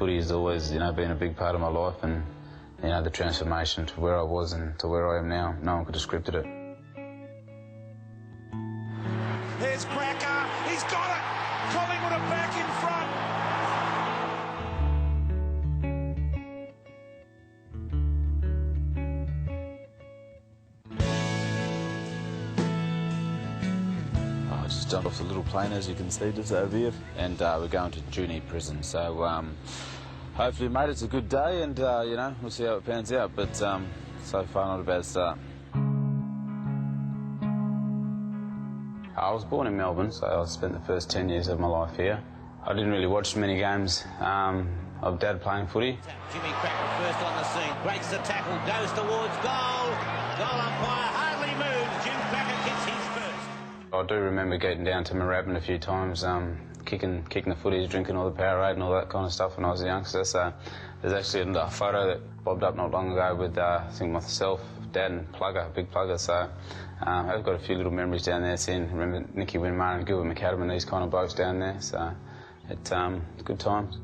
footy has always, been a big part of my life, and, the transformation to where I was and to where I am now, no one could have scripted it. There's Cracker, he's got it! Collingwood are back in front! I just jumped off the little plane, as you can see, just over here, and we're going to Junee prison, so hopefully, mate, it's a good day, and, we'll see how it pans out, but so far, not a bad start. I was born in Melbourne, so I spent the first 10 years of my life here. I didn't really watch many games of Dad playing footy. Junee Correctional first on the scene, breaks the tackle, goes towards goal. Goal umpire hardly moves. Jim Cracker kicks his first. I do remember getting down to Moorabbin a few times, kicking the footies, drinking all the Powerade and all that kind of stuff when I was a youngster. So there's actually a photo that bobbed up not long ago with, I think, myself, Dad and Plugger, big Plugger. So I've got a few little memories down there, remember Nicky Winmar and Gilbert McAdam and these kind of blokes down there. So it's good times.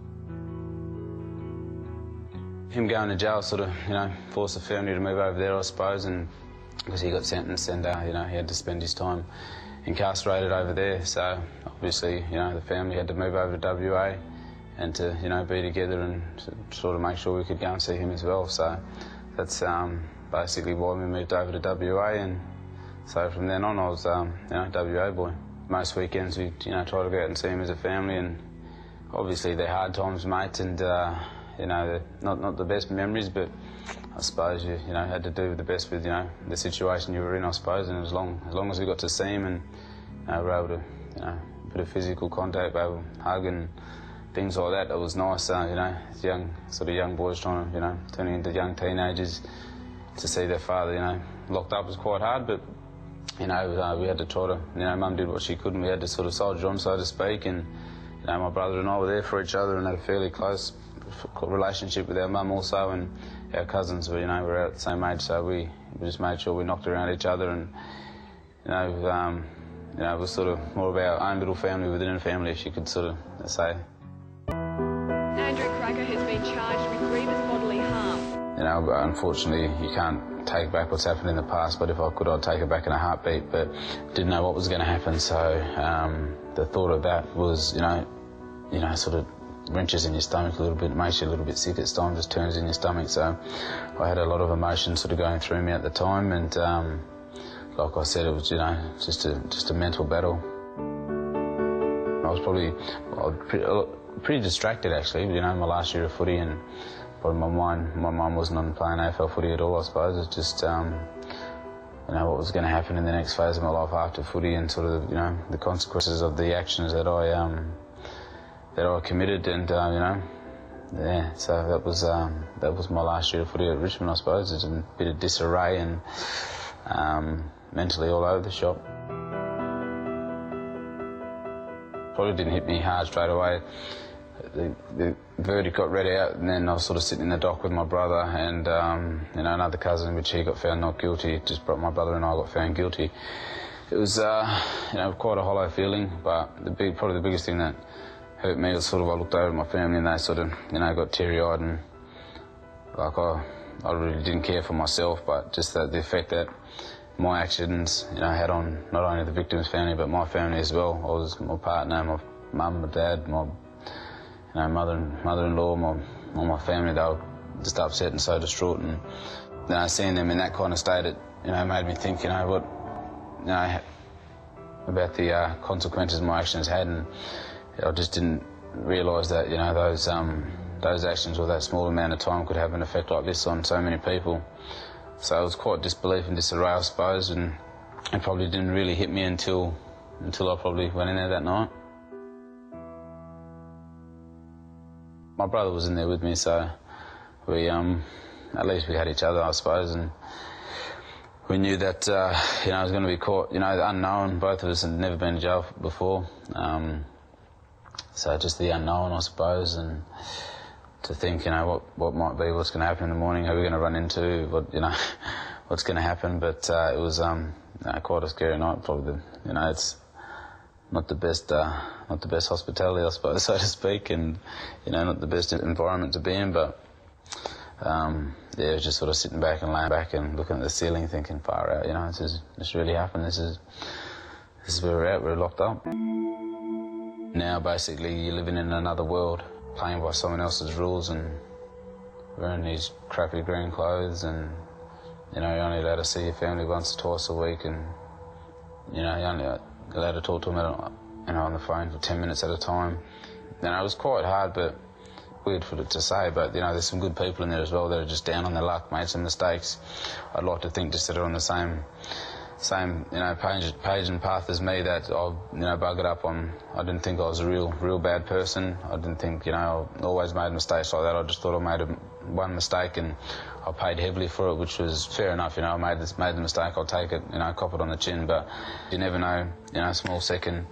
Him going to jail sort of, forced the family to move over there, I suppose, and because he got sentenced and, he had to spend his time incarcerated over there. So obviously, the family had to move over to WA and to, be together and to sort of make sure we could go and see him as well. So that's basically why we moved over to WA, and so from then on I was, WA boy. Most weekends we, try to go out and see him as a family, and obviously they're hard times, mate, and, they're not the best memories, but I suppose you, had to do the best with, the situation you were in, I suppose, and as long as we got to see him and we were able to, bit of physical contact, able to hug and things like that, it was nice, young boys trying to, turning into young teenagers, to see their father, locked up was quite hard, but, we had to try to, Mum did what she could, and we had to sort of soldier on, so to speak, and, my brother and I were there for each other and had a fairly close relationship with our mum also, and our cousins were, were out at the same age, so we just made sure we knocked around each other, and, it was sort of more of our own little family within a family, if you could sort of say. Andrew Krakouer has been charged with grievous bodily harm. Unfortunately, you can't take back what's happened in the past, but if I could, I'd take it back in a heartbeat, but didn't know what was going to happen, so the thought of that was, sort of wrenches in your stomach a little bit, makes you a little bit sick at times, just turns in your stomach, so I had a lot of emotion sort of going through me at the time, and like I said, it was, just a mental battle. I was probably pretty distracted, actually, my last year of footy, and probably my mind wasn't on playing AFL footy at all, I suppose. It's just, what was going to happen in the next phase of my life after footy, and sort of, the consequences of the actions that I committed, and, yeah, so that was my last year of footy at Richmond, I suppose. There's a bit of disarray and mentally all over the shop. Probably didn't hit me hard straight away. The verdict got read out, and then I was sort of sitting in the dock with my brother and another cousin, which he got found not guilty. Just my brother and I got found guilty. It was quite a hollow feeling, but probably the biggest thing that hurt me was sort of I looked over at my family and they sort of got teary-eyed, and like I really didn't care for myself, but just the effect that my actions had on not only the victim's family but my family as well. I was my partner, my mum, my dad, my mother-in-law, all my family, they were just upset and so distraught, and seeing them in that kind of state, it made me think, about the consequences my actions had, and I just didn't realise that those actions or that small amount of time could have an effect like this on so many people. So it was quite disbelief and disarray, I suppose, and it probably didn't really hit me until I probably went in there that night. My brother was in there with me, so we, at least we had each other, I suppose, and we knew that, I was going to be caught, the unknown. Both of us had never been to jail before, so just the unknown, I suppose, and to think, what might be, what's going to happen in the morning, who we're going to run into, what's going to happen. But it was quite a scary night. Probably, it's not the best hospitality, I suppose, so to speak, and not the best environment to be in. But just sort of sitting back and laying back and looking at the ceiling, thinking, far out, this really happened. This is where we're at. We're locked up. Now, basically, you're living in another world, playing by someone else's rules and wearing these crappy green clothes, and you're only allowed to see your family once or twice a week, and you're only allowed to talk to them on the phone for 10 minutes at a time. It was quite hard, but weird for it to say, but there's some good people in there as well that are just down on their luck, made some mistakes. I'd like to think just that are on the same page and path as me, that I've buggered up on. I didn't think I was a real bad person. I didn't think I always made mistakes like that. I just thought I made one mistake and I paid heavily for it, which was fair enough. I made the mistake. I'll take it. Cop it on the chin. But you never know. A small second,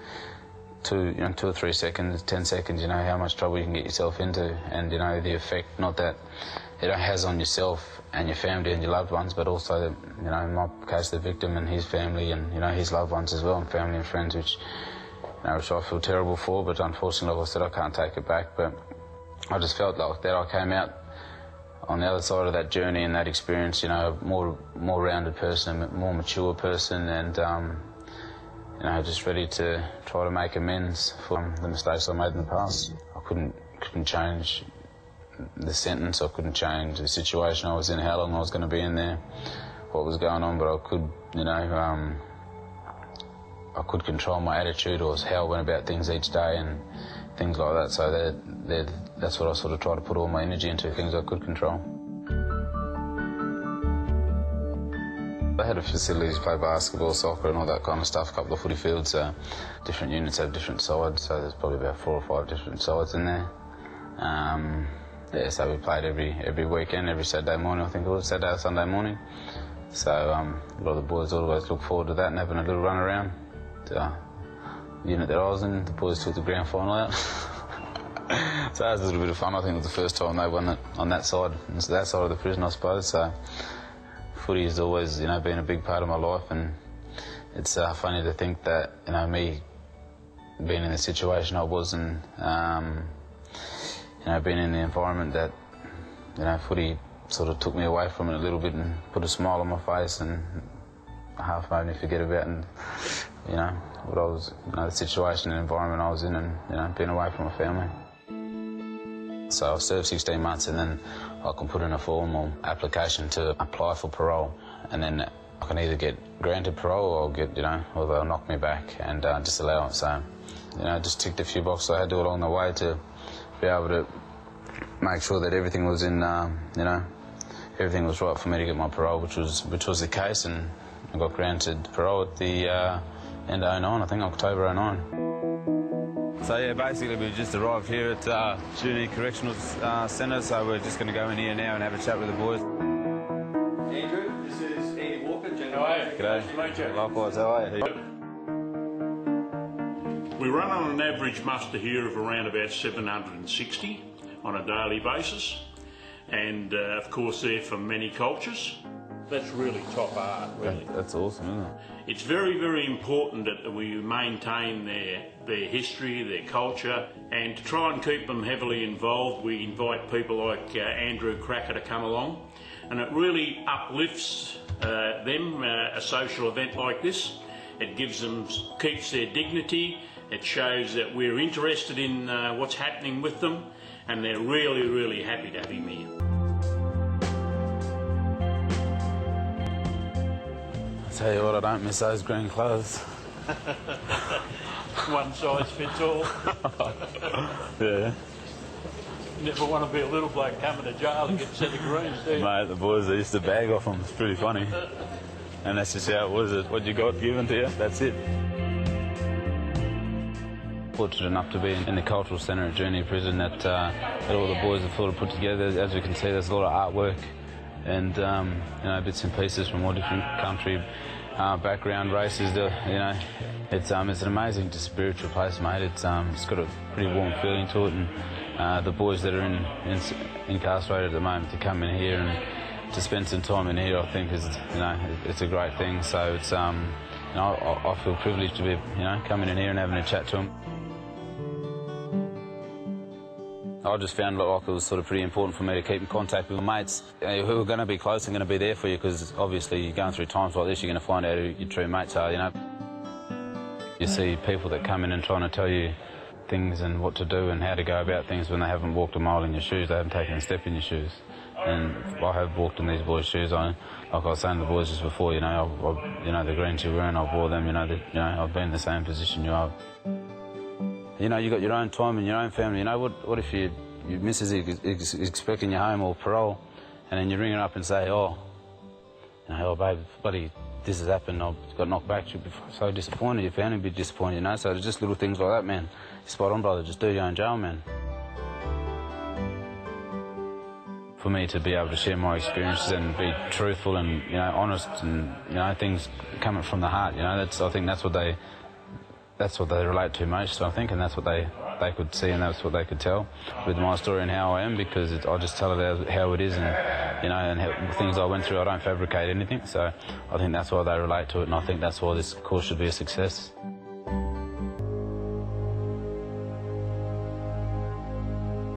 2 or 3 seconds, 10 seconds. How much trouble you can get yourself into, and the effect not that it has on yourself and your family and your loved ones, but also, in my case, the victim and his family and, his loved ones as well, and family and friends, which I feel terrible for, but unfortunately, like I said, I can't take it back. But I just felt like that I came out on the other side of that journey and that experience, a more rounded person, a more mature person, and, just ready to try to make amends for the mistakes I made in the past. I couldn't change the sentence, I couldn't change the situation I was in, how long I was going to be in there, what was going on, but I could, I could control my attitude or how I went about things each day and things like that. So that's what I sort of try to put all my energy into, things I could control. I had a facilities to play basketball, soccer and all that kind of stuff, a couple of footy fields. Different units have different sides, so there's probably about 4 or 5 different sides in there. So we played every weekend, every Saturday morning, I think it was, Saturday or Sunday morning. So a lot of the boys always look forward to that and having a little run around. The unit that I was in, the boys took the grand final out. So that was a little bit of fun. I think it was the first time they won it on that side of the prison, I suppose. So footy has always, been a big part of my life, and it's funny to think that, me being in the situation I was in, being in the environment that, footy sort of took me away from it a little bit and put a smile on my face and half made me forget about, and, what I was, the situation and environment I was in, and, being away from my family. So I've served 16 months, and then I can put in a formal application to apply for parole, and then I can either get granted parole or or they'll knock me back and disallow it. So, just ticked a few boxes I had to do along the way to be able to make sure that everything was in, everything was right for me to get my parole, which was the case, and I got granted parole at the end of 2009, I think October 2009. So yeah, basically we just arrived here at Junee Correctional Centre, so we're just going to go in here now and have a chat with the boys. Andrew, this is Andy Walker, General. How are you? G'day. Nice to meet you. Likewise, how are you? We run on an average muster here of around about 760 on a daily basis, and of course they're from many cultures. That's really top art, really. That's awesome, isn't it? It's very, very important that we maintain their history, their culture, and to try and keep them heavily involved, we invite people like Andrew Krakouer to come along, and it really uplifts them, a social event like this. It keeps their dignity, it shows that we're interested in what's happening with them, and they're really, really happy to have him here. Tell you what, I don't miss those green clothes. One size fits all. Yeah. Never want to be a little bloke coming to jail and get a set of greens, do you? Mate, the boys, they used to bag off them. It's pretty funny. And that's just how it was. What you got given to you, that's it. Fortunate enough to be in the cultural centre at Junee Prison that all the boys have sort of put together. As we can see, there's a lot of artwork and bits and pieces from all different country background, races. It's an amazing, just spiritual place, mate. It's got a pretty warm feeling to it, and the boys that are incarcerated at the moment to come in here and to spend some time in here, I think is it's a great thing. So it's you know, I feel privileged to be, you know, coming in here and having a chat to them. I just found like it was sort of pretty important for me to keep in contact with my mates who are going to be close and going to be there for you, because obviously you're going through times like this, you're going to find out who your true mates are, you know. You see people that come in and trying to tell you things and what to do and how to go about things when they haven't walked a mile in your shoes, they haven't taken a step in your shoes. And I have walked in these boys' shoes. Like I was saying to the boys just before, you know, you know, the greens you're wearing, I've wore them, you know, I've been in the same position you are. You know, you got your own time and your own family. You know, what if your missus is expecting you home or parole, and then you ring her up and say, oh, you know, oh babe, buddy, this has happened, I've got knocked back, you'd be so disappointed, your family would be disappointed, you know, so it's just little things like that, man. Spot on, brother, just do your own jail, man. For me to be able to share my experiences and be truthful and, you know, honest and, you know, things coming from the heart, you know, I think that's what they relate to most, I think, and that's what they could see and that's what they could tell with my story and how I am, because I just tell it how it is, and, you know, and how, things I went through, I don't fabricate anything, so I think that's why they relate to it, and I think that's why this course should be a success.